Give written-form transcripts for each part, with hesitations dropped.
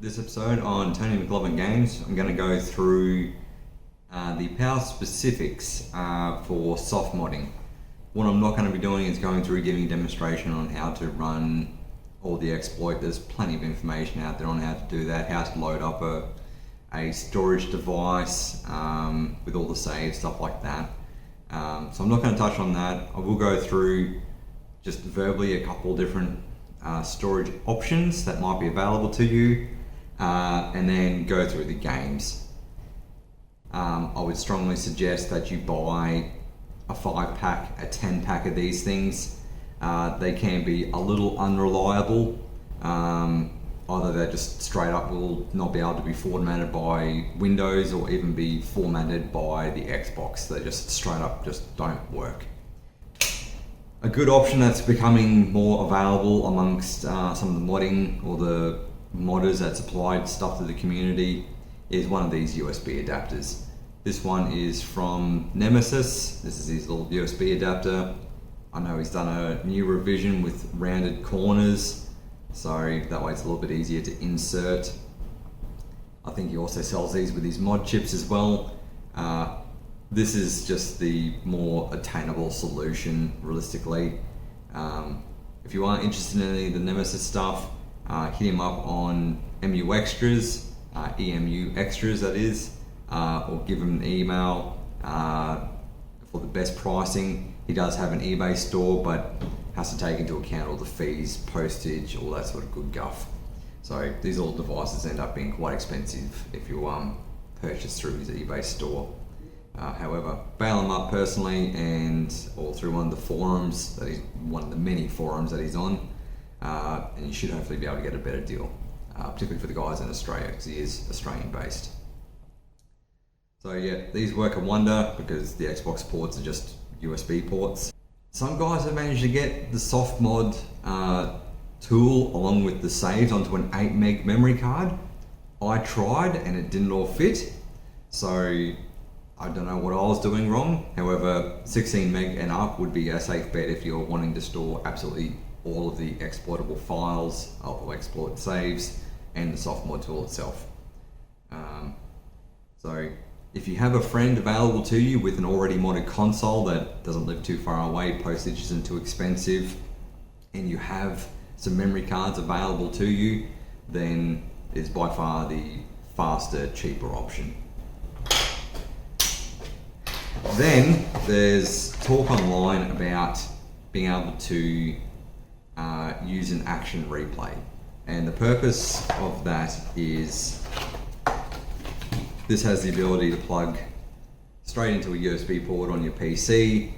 This episode on Tony McLovin Games, I'm going to go through the power specifics for soft modding. What I'm not going to be doing is going through giving a demonstration on how to run all the exploit. There's plenty of information out there on how to do that, how to load up a storage device with all the saves, stuff like that. So I'm not going to touch on that. I will go through just verbally a couple different storage options that might be available to you, and then go through the games. I would strongly suggest that you buy a 5-pack, a 10-pack of these things. They can be a little unreliable. Either they're just straight up will not be able to be formatted by Windows or even be formatted by the Xbox. They just straight up just don't work. A good option that's becoming more available amongst some of the modding or the modders that supplied stuff to the community is one of these USB adapters. This one is from Nemesis. This is his little USB adapter. I know he's done a new revision with rounded corners, so that way it's a little bit easier to insert. I think he also sells these with his mod chips as well. This is just the more attainable solution, realistically. If you are interested in any of the Nemesis stuff, hit him up on EMU Extras, EMU Extras that is, or give him an email for the best pricing. He does have an eBay store, but has to take into account all the fees, postage, all that sort of good guff. So these little devices end up being quite expensive if you purchase through his eBay store. However, bail him up personally or through one of the forums one of the many forums that he's on, and you should hopefully be able to get a better deal, particularly for the guys in Australia, because he is Australian based. So yeah, these work a wonder because the Xbox ports are just USB ports. Some guys have managed to get the Softmod tool along with the saves onto an 8 meg memory card. I tried and it didn't all fit, so I don't know what I was doing wrong. However, 16 meg and up would be a safe bet if you're wanting to store absolutely all of the exploitable files, or exploit saves, and the Softmod tool itself. So if you have a friend available to you with an already modded console that doesn't live too far away, postage isn't too expensive, and you have some memory cards available to you, then it's by far the faster, cheaper option. Then there's talk online about being able to use an action replay, and the purpose of that is this has the ability to plug straight into a USB port on your PC,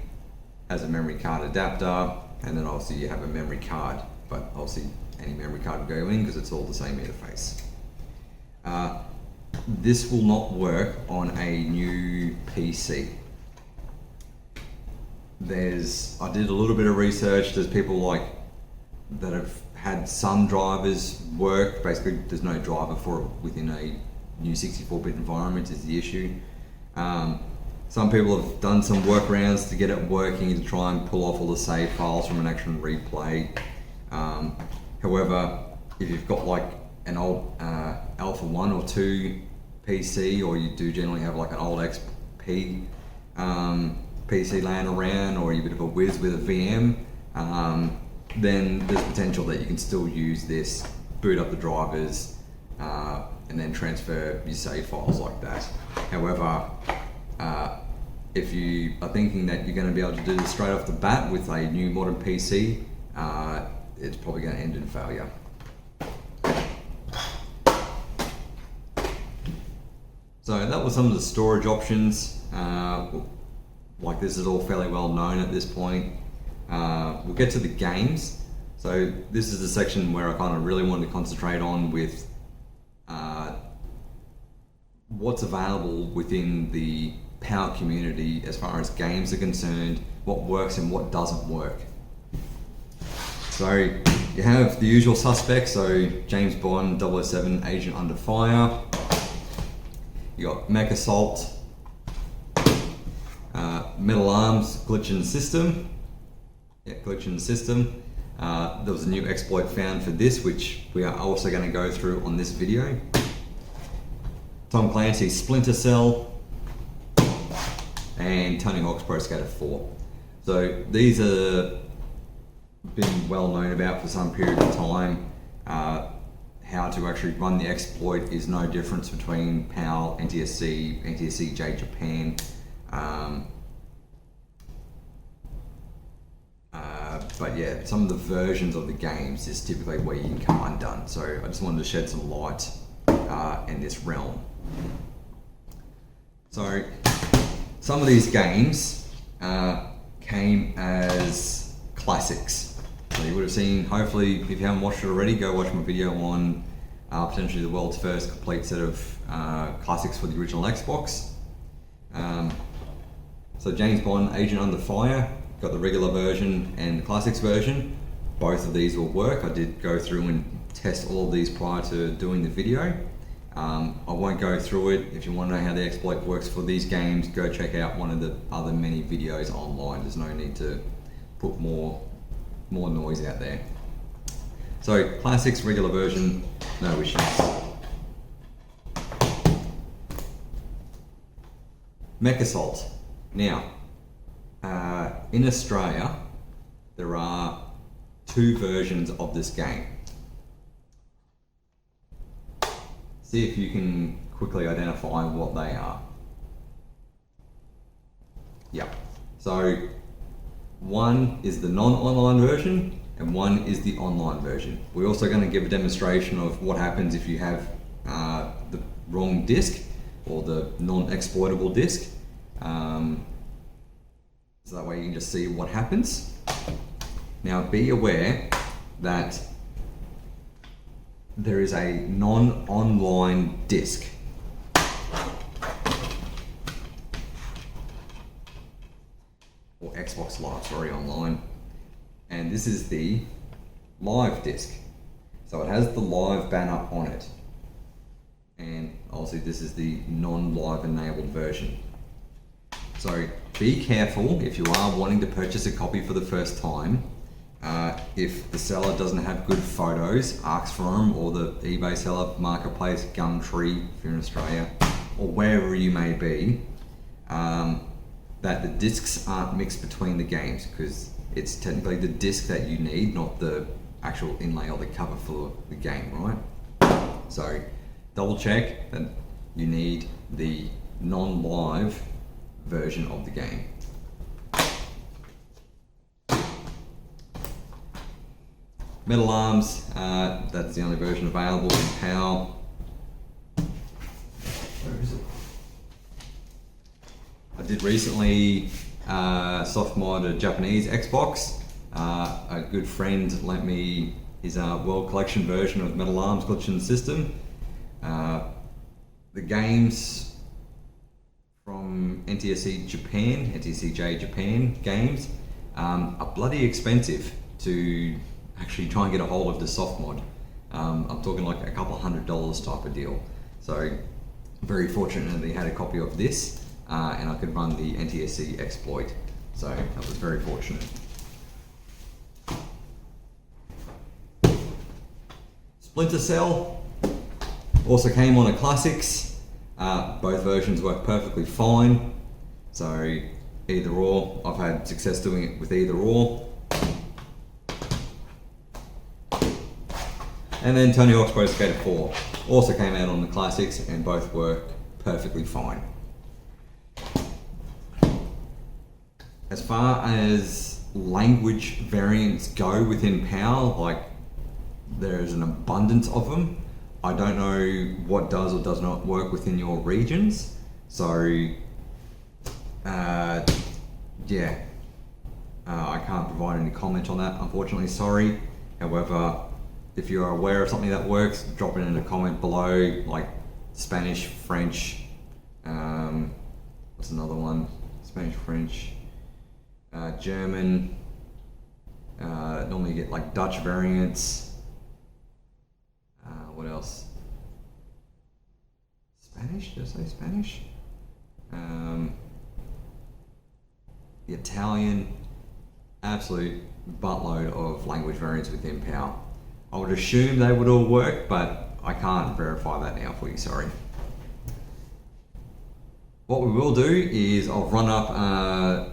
has a memory card adapter, and then obviously you have a memory card, but obviously any memory card will go in because it's all the same interface. This will not work on a new PC. I did a little bit of research. There's people that have had some drivers work. Basically, there's no driver for it within a new 64-bit environment is the issue. Some people have done some workarounds to get it working to try and pull off all the save files from an action replay. However, if you've got an old Alpha 1 or 2 PC, or you do generally have an old XP PC laying around, or you're a bit of a whiz with a VM, then there's potential that you can still use this, boot up the drivers, and then transfer your save files like that. However, if you are thinking that you're going to be able to do this straight off the bat with a new modern PC, it's probably going to end in failure. So that was some of the storage options. This is all fairly well known at this point. We'll get to the games. So this is the section where I kind of really wanted to concentrate on with what's available within the power community as far as games are concerned, what works and what doesn't work. So you have the usual suspects, so James Bond, 007, Agent Under Fire. You got Mech Assault, Metal Arms, Glitch in the System. Yeah, Glitch in the System. There was a new exploit found for this, which we are also going to go through on this video. Tom Clancy's Splinter Cell and Tony Hawk's Pro Skater 4. So these are been well known about for some period of time. How to actually run the exploit is no difference between PAL, NTSC, NTSC-J Japan. But yeah, some of the versions of the games is typically where you can come undone. So I just wanted to shed some light in this realm. So some of these games came as classics. So you would have seen, hopefully, if you haven't watched it already, go watch my video on potentially the world's first complete set of classics for the original Xbox. So James Bond, Agent Under Fire, got the regular version and the classics version. Both of these will work. I did go through and test all of these prior to doing the video. I won't go through it. If you want to know how the exploit works for these games, go check out one of the other many videos online. There's no need to put more noise out there. So classics, regular version, no issues. Mech Assault. Now, in Australia, there are two versions of this game. See if you can quickly identify what they are. Yep. So one is the non-online version and one is the online version. We're also going to give a demonstration of what happens if you have the wrong disk or the non-exploitable disk. So that way you can just see what happens. Now be aware that there is a non-online disk. Or Xbox Live, sorry, online. And this is the live disk. So it has the live banner on it. And obviously this is the non-live enabled version. So be careful if you are wanting to purchase a copy for the first time. If the seller doesn't have good photos, ask for them, or the eBay seller, Marketplace, Gumtree, if you're in Australia, or wherever you may be, that the discs aren't mixed between the games, because it's technically the disc that you need, not the actual inlay or the cover for the game, right? So double check that you need the non-live version of the game. Metal Arms, that's the only version available in PAL. Where is it? I did recently Softmod a Japanese Xbox. A good friend lent me his World Collection version of Metal Arms Glitching System. The games from NTSC Japan, NTSC-J Japan games, are bloody expensive to actually try and get a hold of the Softmod. I'm talking like a couple $100 type of deal. So very fortunate that he had a copy of this and I could run the NTSC exploit. So that was very fortunate. Splinter Cell also came on a classics. Both versions work perfectly fine. So either or, I've had success doing it with either or. And then Tony Hawk's Pro Skater 4 also came out on the classics and both work perfectly fine. As far as language variants go within PAL, like there's an abundance of them. I don't know what does or does not work within your regions. So, yeah, I can't provide any comment on that, unfortunately, sorry. However, if you're aware of something that works, drop it in a comment below, like Spanish, French, what's another one? Spanish, French, German, normally you get like Dutch variants. What else? Spanish, did I say Spanish? The Italian, absolute buttload of language variants within POW. I would assume they would all work, but I can't verify that now for you, sorry. What we will do is I'll run up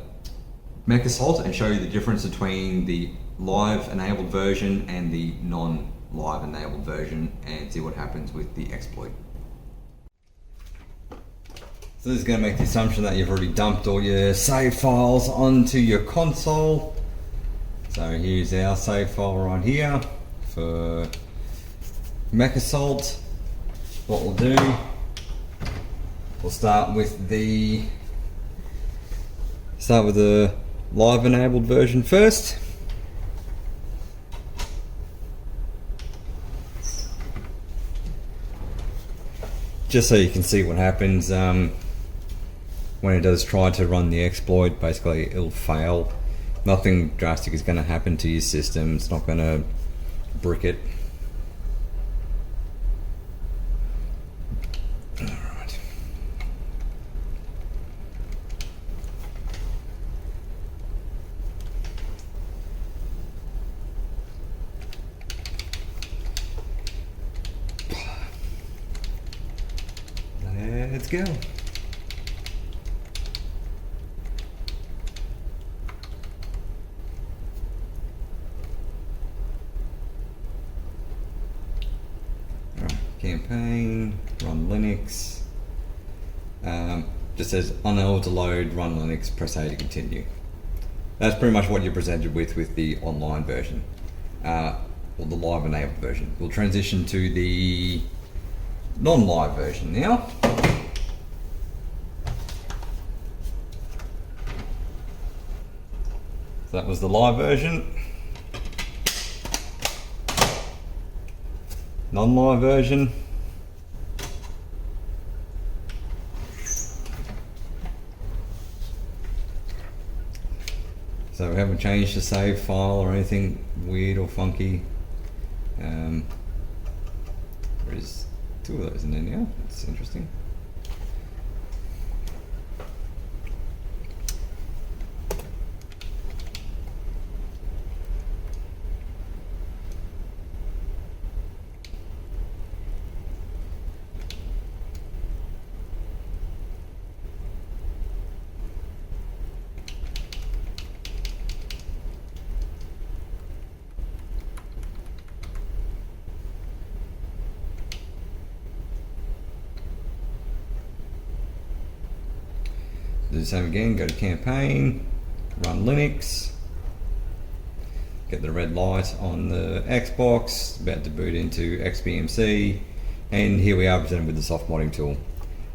Mech Assault and show you the difference between the live enabled version and the non-live enabled version and see what happens with the exploit. So this is going to make the assumption that you've already dumped all your save files onto your console. So here's our save file right here for Mech Assault. What we'll do, we'll start with the live enabled version first. Just so you can see what happens when it does try to run the exploit. Basically it'll fail. Nothing drastic is going to happen to your system. It's not going to brick it. Alright. Let's go. Campaign, run Linux. Just says unable to load, run Linux, press A to continue. That's pretty much what you're presented with the online version, or the live enabled version. We'll transition to the non-live version now. So that was the live version. Non-live version. So we haven't changed the save file or anything weird or funky. There's two of those in there now. That's interesting. Do the same again, go to campaign, run Linux, get the red light on the Xbox, about to boot into XBMC, and here we are presented with the soft modding tool.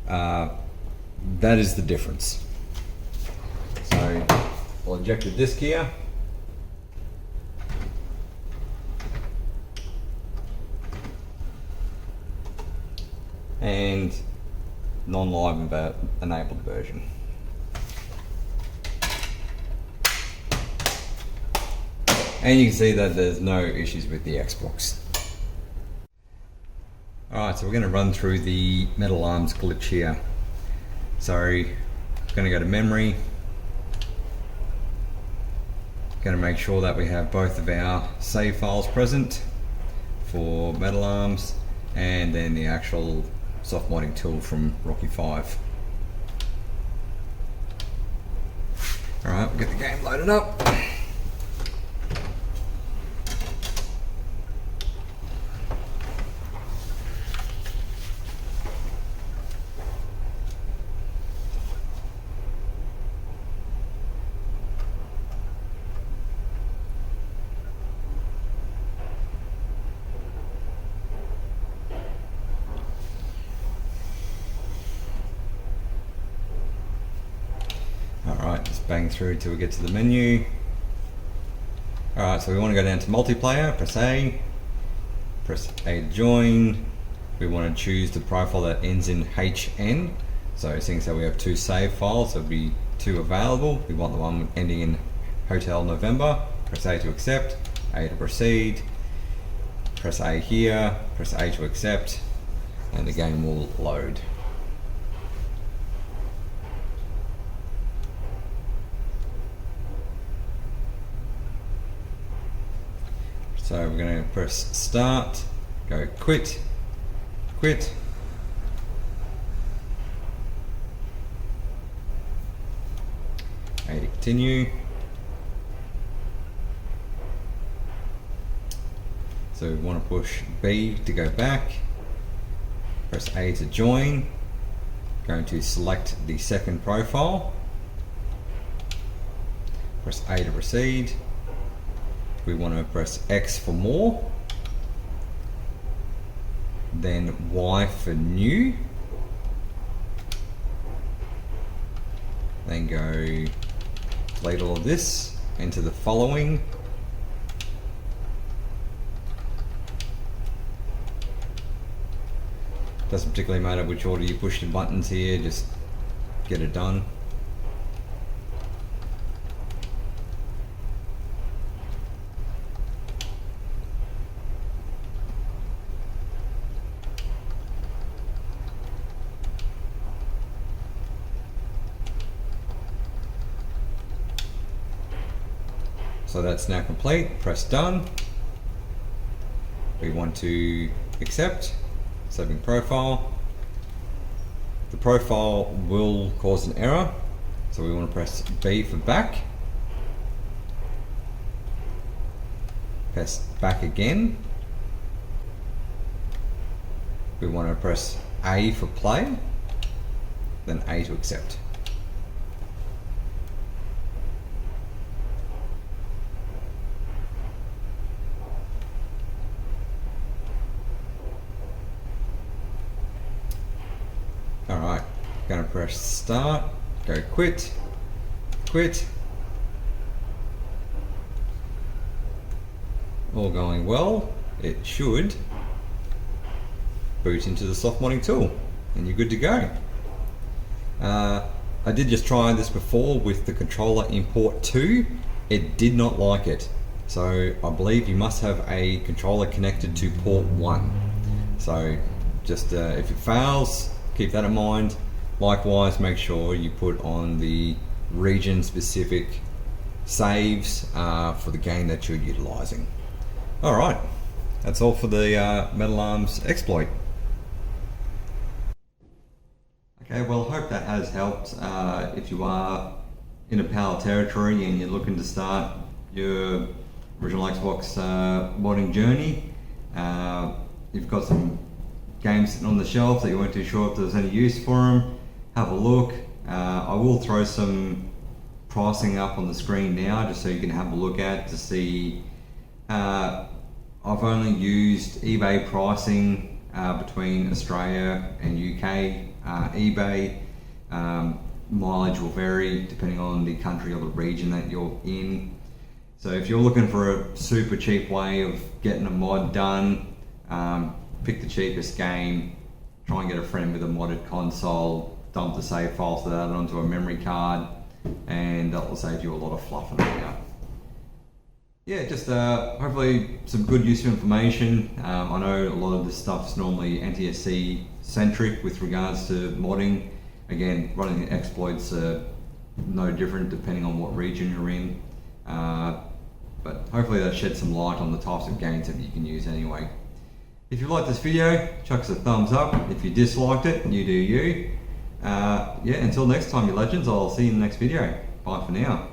That is the difference. So I'll eject the disk here. And non-live enabled version. And you can see that there's no issues with the Xbox. Alright, so we're going to run through the Metal Arms glitch here. So, going to go to memory. Going to make sure that we have both of our save files present for Metal Arms and then the actual soft modding tool from Rocky 5. Alright, we'll get the game loaded up. Alright, just bang through till we get to the menu. Alright, so we want to go down to multiplayer, press A to join. We want to choose the profile that ends in HN. So seeing as we have two save files, there'll be two available. We want the one ending in Hotel November. Press A to accept, A to proceed. Press A here, press A to accept, and the game will load. So we're going to press start, go quit, quit. A to continue. So we want to push B to go back, press A to join, going to select the second profile, press A to proceed. We want to press X for more, then Y for new, then go delete all of this, enter the following. Doesn't particularly matter which order you push the buttons here, just get it done. So that's now complete, press done. We want to accept. Saving profile. The profile will cause an error, so we want to press B for back. Press back again. We want to press A for play, then A to accept. Alright, going to press start, go quit, quit. All going well, it should boot into the soft modding tool and you're good to go. I did just try this before with the controller in port 2, it did not like it. So I believe you must have a controller connected to port 1. So just if it fails, keep that in mind. Likewise, make sure you put on the region specific saves for the game that you're utilizing. Alright, that's all for the Metal Arms exploit. Okay, well, hope that has helped. If you are in a PAL territory and you're looking to start your original Xbox modding journey, you've got some games sitting on the shelf that you weren't too sure if there was any use for them, have a look. I will throw some pricing up on the screen now just so you can have a look at to see. I've only used eBay pricing between Australia and UK. eBay mileage will vary depending on the country or the region that you're in. So if you're looking for a super cheap way of getting a mod done, pick the cheapest game, try and get a friend with a modded console, dump the save files to that onto a memory card, and that will save you a lot of fluffing about. Yeah, just hopefully some good useful information. I know a lot of this stuff's normally NTSC centric with regards to modding. Again, running the exploits are no different depending on what region you're in. But hopefully that sheds some light on the types of games that you can use anyway. If you liked this video, chuck us a thumbs up. If you disliked it, you do you. Yeah, until next time, you legends, I'll see you in the next video. Bye for now.